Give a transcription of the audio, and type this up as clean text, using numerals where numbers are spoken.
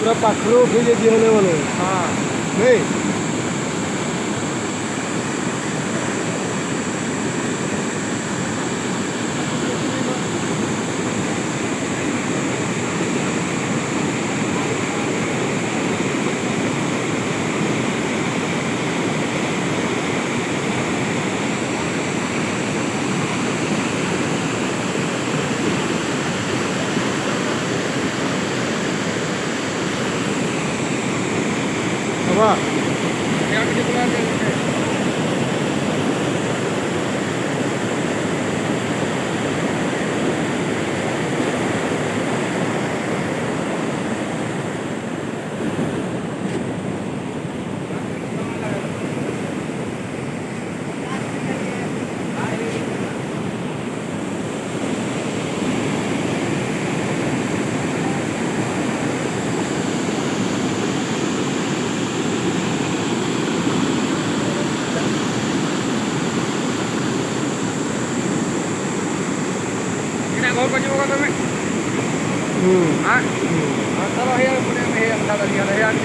पूरा पाखरू उठे जे दिहले बोले हाँ नहीं apa yang di belakang Kau kau juga kau, ah, kalau yang punya yang ada yang